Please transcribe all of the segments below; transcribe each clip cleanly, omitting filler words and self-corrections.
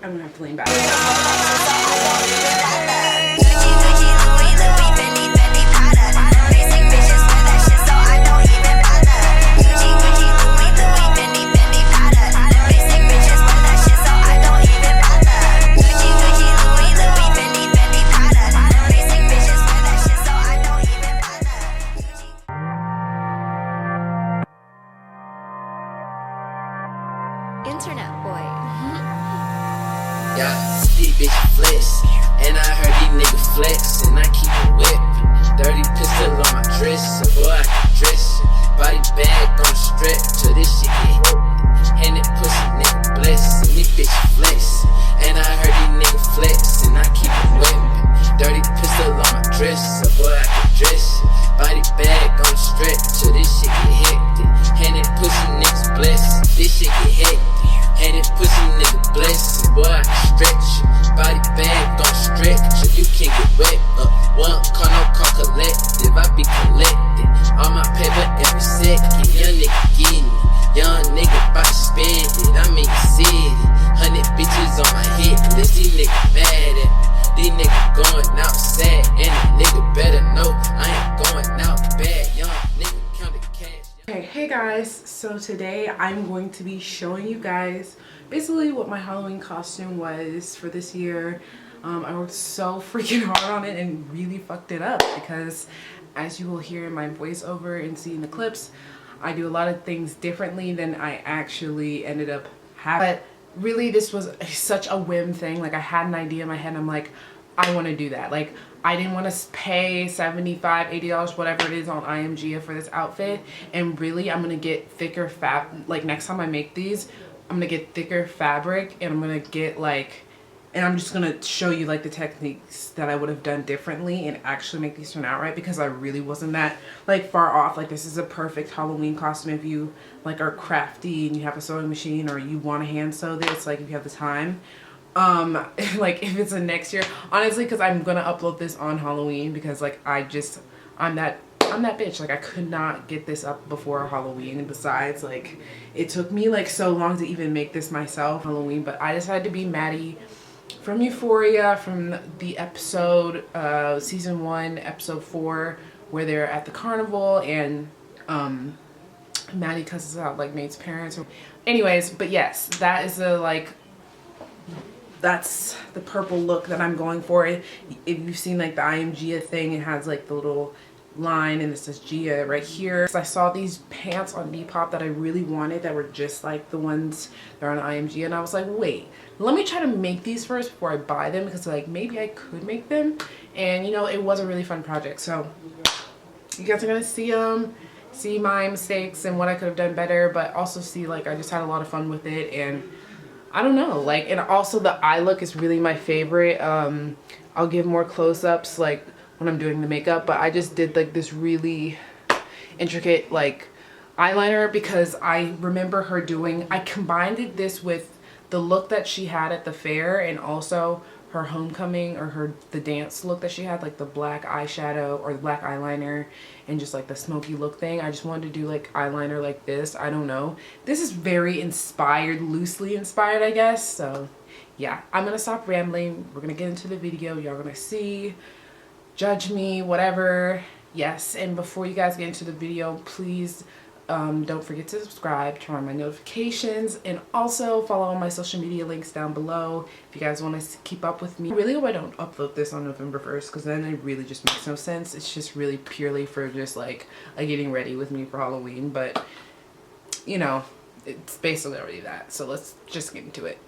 I'm gonna have to lean back. Internet boy. Yeah, these bitches flex, and I heard these niggas flex, and I keep it whippin'. Dirty pistol on my dress, so boy I can dress it. Body bag on the strap, till this shit get hit. And that pussy nigga bless, and these bitches flex, and I heard these niggas flex, and I keep it whippin'. Dirty pistol on my dress, so boy I can dress it. Body bag on the strap, till this shit get hectic. And that pussy niggas bless, this shit get hectic. And this pussy nigga blessed, boy I can stretch you. Body bag gon' stretch you, you can't get wet. One car, no car collective, I be collecting all my paper every second. Young nigga getting it, young nigga bout to spend it. I'm in the city, 100 bitches on my hit list. These niggas mad at me, these niggas going outside, and a nigga better know I ain't going out bad. Young nigga count the cash. Okay, hey guys, so today I'm going to be showing you guys basically what my Halloween costume was for this year. I worked so freaking hard on it and really fucked it up because, as you will hear in my voiceover and see in the clips, I do a lot of things differently than I actually ended up having. But really this was such a whim thing. Like, I had an idea in my head and I'm like, I want to do that. Like, I didn't want to pay $75, $80, whatever it is on IMG for this outfit. And really, I'm going to get thicker like next time I make these, I'm going to get thicker fabric and I'm going to get like, and I'm just going to show you like the techniques that I would have done differently and actually make these turn out right, because I really wasn't that like far off. Like, this is a perfect Halloween costume if you like are crafty and you have a sewing machine, or you want to hand sew this, like if you have the time. Like if it's a next year, honestly, because I'm gonna upload this on Halloween, because like I'm that bitch. Like, I could not get this up before Halloween, and besides, like, it took me like so long to even make this myself Halloween. But I decided to be Maddie from Euphoria, from the episode season 1 episode 4, where they're at the carnival and Maddie cusses out like Nate's parents. Anyways, but yes, that is a like, that's the purple look that I'm going for. If you've seen like the IMG thing, it has like the little line and it says Gia right here. So I saw these pants on Depop that I really wanted that were just like the ones that are on IMG, and I was like, wait, let me try to make these first before I buy them, because like maybe I could make them. And you know, it was a really fun project. So you guys are gonna see my mistakes and what I could have done better, but also see like I just had a lot of fun with it. And I don't know, like, and also the eye look is really my favorite. I'll give more close-ups like when I'm doing the makeup, but I just did like this really intricate like eyeliner because I remember her doing, I combined this with the look that she had at the fair and also her homecoming, or the dance look that she had, like the black eyeshadow or the black eyeliner and just like the smoky look thing. I just wanted to do like eyeliner like this. I don't know, this is very inspired, loosely inspired, I guess. So yeah, I'm gonna stop rambling, we're gonna get into the video. Y'all gonna see, judge me, whatever. Yes, and before you guys get into the video, please don't forget to subscribe, turn on my notifications, and also follow all my social media links down below if you guys want to keep up with me. I really hope I don't upload this on November 1st, because then it really just makes no sense. It's just really purely for just like a getting ready with me for Halloween, but you know, it's basically already that. So let's just get into it.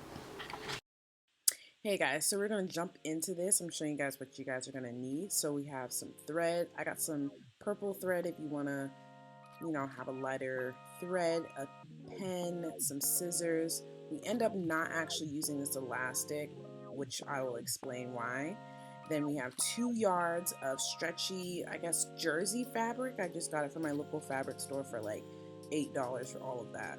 Hey guys, so we're going to jump into this. I'm showing you guys what you guys are going to need. So we have some thread. I got some purple thread if you want to, you know, have a lighter thread, a pen, some scissors. We end up not actually using this elastic, which I will explain why. Then we have 2 yards of stretchy, I guess, jersey fabric. I just got it from my local fabric store for like $8 for all of that.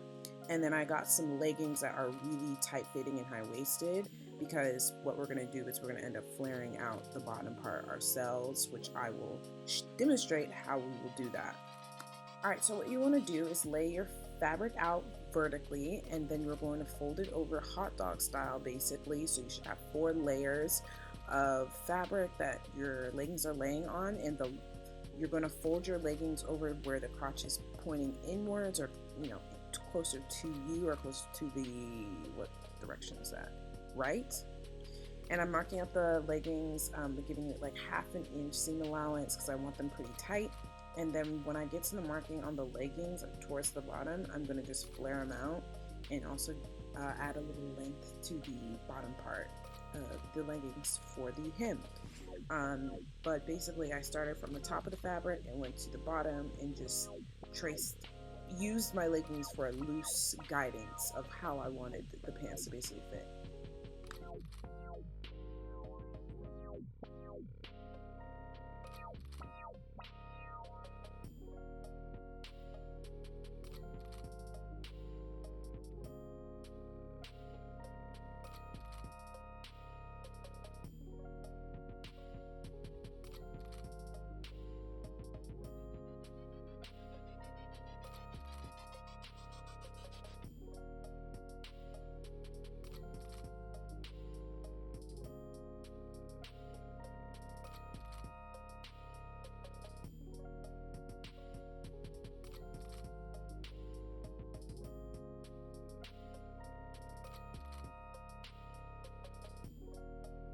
And then I got some leggings that are really tight fitting and high waisted, because what we're going to do is we're going to end up flaring out the bottom part ourselves, which I will demonstrate how we will do that. Alright, so what you want to do is lay your fabric out vertically, and then you're going to fold it over hot dog style basically. So you should have 4 layers of fabric that your leggings are laying on, and you're going to fold your leggings over where the crotch is pointing inwards, or closer to you, or closer to the, what direction is that, right? And I'm marking out the leggings, giving it like 1/2 inch seam allowance because I want them pretty tight. And then when I get to the marking on the leggings towards the bottom, I'm going to just flare them out, and also add a little length to the bottom part of the leggings for the hem. But basically I started from the top of the fabric and went to the bottom and just used my leggings for a loose guidance of how I wanted the pants to basically fit.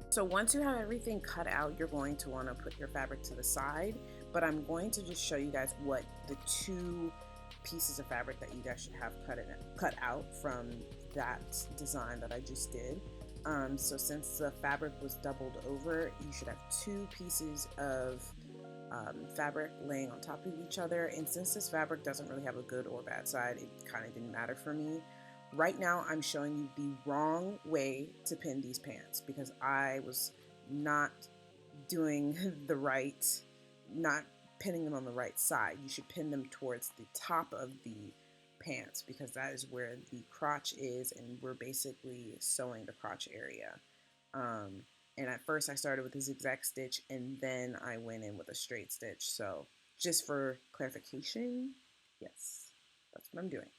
So once you have everything cut out, you're going to want to put your fabric to the side, but I'm going to just show you guys what the 2 pieces of fabric that you guys should have cut out from that design that I just did. So since the fabric was doubled over, you should have 2 pieces of fabric laying on top of each other, and since this fabric doesn't really have a good or bad side, it kind of didn't matter for me. Right now I'm showing you the wrong way to pin these pants because I was not doing not pinning them on the right side. You should pin them towards the top of the pants because that is where the crotch is, and we're basically sewing the crotch area. And at first I started with a zigzag stitch, and then I went in with a straight stitch. So just for clarification, yes, that's what I'm doing.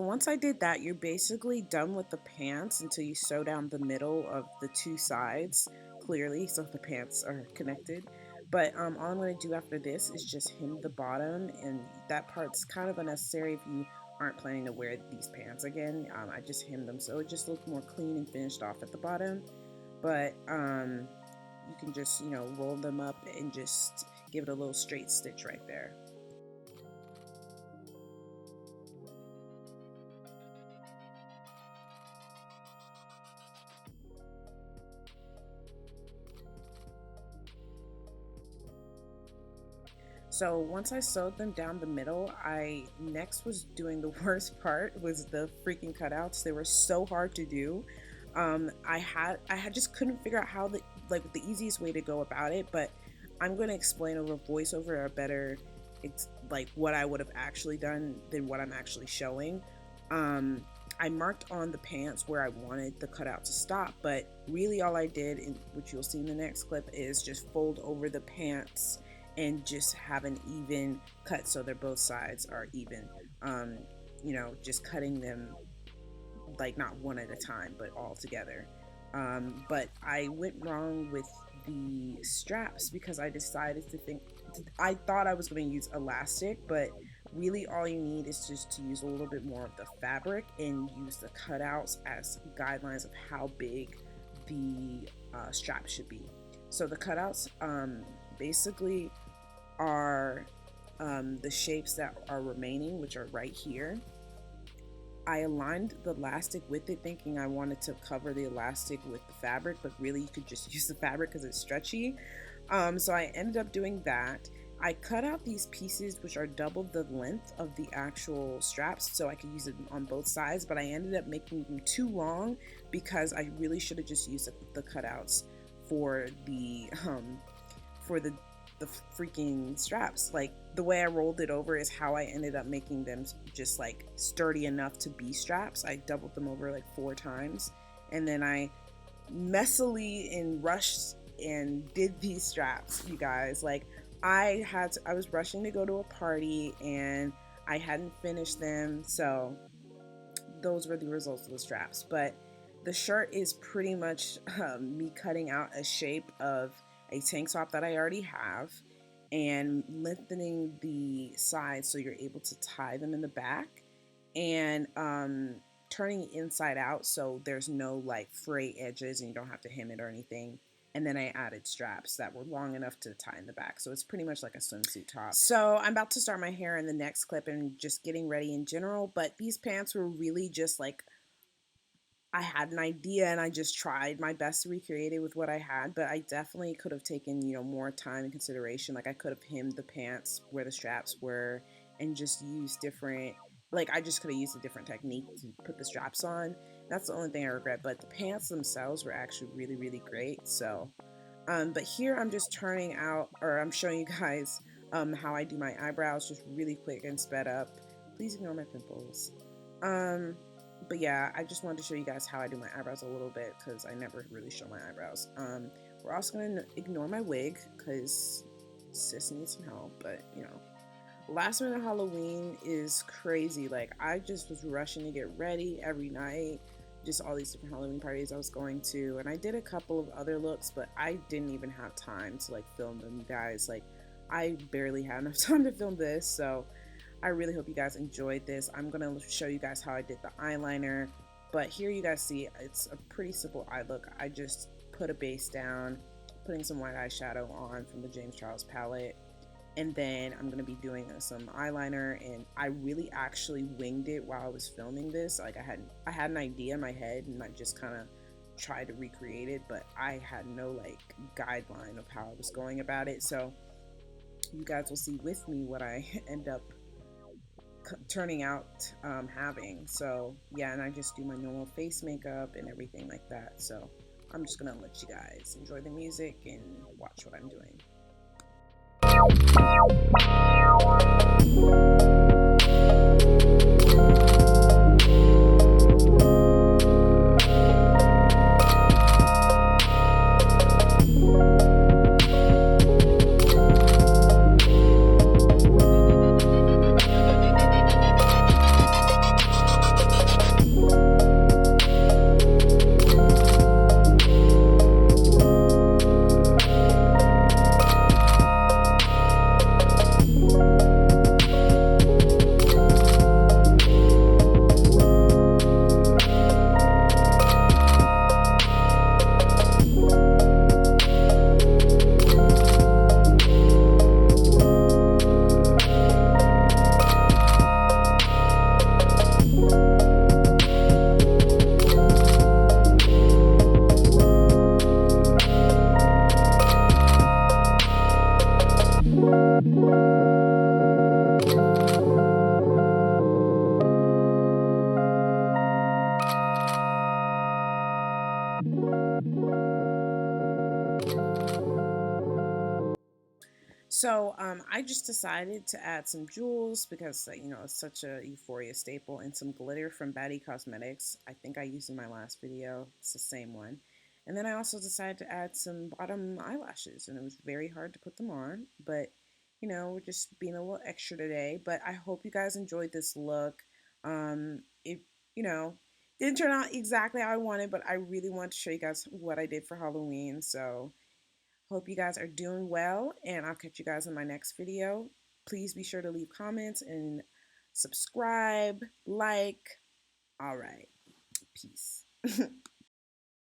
Once I did that, you're basically done with the pants until you sew down the middle of the 2 sides clearly so the pants are connected. But all I'm going to do after this is just hem the bottom, and that part's kind of unnecessary if you aren't planning to wear these pants again. I just hemmed them so it just looks more clean and finished off at the bottom. But you can just roll them up and just give it a little straight stitch right there. So once I sewed them down the middle, I next was doing the worst part, was the freaking cutouts. They were so hard to do. I just couldn't figure out how the easiest way to go about it, but I'm going to explain over voiceover a better what I would have actually done than what I'm actually showing. I marked on the pants where I wanted the cutout to stop, but really all I did, which you'll see in the next clip, is just fold over the pants and just have an even cut so they're both sides are even. Just cutting them not one at a time but all together. But I went wrong with the straps because I decided I thought I was going to use elastic, but really all you need is just to use a little bit more of the fabric and use the cutouts as guidelines of how big the strap should be. So the cutouts basically are the shapes that are remaining, which are right here. I aligned the elastic with it thinking I wanted to cover the elastic with the fabric, but really you could just use the fabric because it's stretchy. So I ended up doing that. I cut out these pieces which are double the length of the actual straps so I could use it on both sides, but I ended up making them too long because I really should have just used the cutouts for the freaking straps. The way I rolled it over is how I ended up making them just sturdy enough to be straps. I doubled them over 4 times, and then I messily and rushed and did these straps, you guys. I was rushing to go to a party and I hadn't finished them, so those were the results of the straps. But the shirt is pretty much me cutting out a shape of a tank top that I already have and lengthening the sides so you're able to tie them in the back, and turning it inside out so there's no like fray edges and you don't have to hem it or anything. And then I added straps that were long enough to tie in the back. So it's pretty much like a swimsuit top. So I'm about to start my hair in the next clip and just getting ready in general. But these pants were really just like, I had an idea and I just tried my best to recreate it with what I had, but I definitely could have taken, more time and consideration. Like I could have hemmed the pants where the straps were and just used different, like I just could have used a different technique to put the straps on. That's the only thing I regret, but the pants themselves were actually really, really great. So, but here I'm just turning out, or I'm showing you guys how I do my eyebrows, just really quick and sped up. Please ignore my pimples. But yeah, I just wanted to show you guys how I do my eyebrows a little bit because I never really show my eyebrows. We're also going to ignore my wig because sis needs some help, but last minute Halloween is crazy. Like I just was rushing to get ready every night, just all these different Halloween parties I was going to, and I did a couple of other looks, but I didn't even have time to like film them, you guys. Like I barely had enough time to film this, so I really hope you guys enjoyed this. I'm gonna show you guys how I did the eyeliner, but here you guys see it's a pretty simple eye look. I just put a base down, putting some white eyeshadow on from the James Charles palette, and then I'm gonna be doing some eyeliner. And I really actually winged it while I was filming this. Like I had an idea in my head and I just kind of tried to recreate it, but I had no like guideline of how I was going about it. So you guys will see with me what I end up turning out having. So yeah, and I just do my normal face makeup and everything like that. So I'm just gonna let you guys enjoy the music and watch what I'm doing. So I just decided to add some jewels because it's such a Euphoria staple, and some glitter from MADDY Cosmetics. I think I used in my last video. It's the same one. And then I also decided to add some bottom eyelashes, and it was very hard to put them on, but we're just being a little extra today. But I hope you guys enjoyed this look. It didn't turn out exactly how I wanted, but I really wanted to show you guys what I did for Halloween. So hope you guys are doing well, and I'll catch you guys in my next video. Please be sure to leave comments and subscribe, like. All right, peace.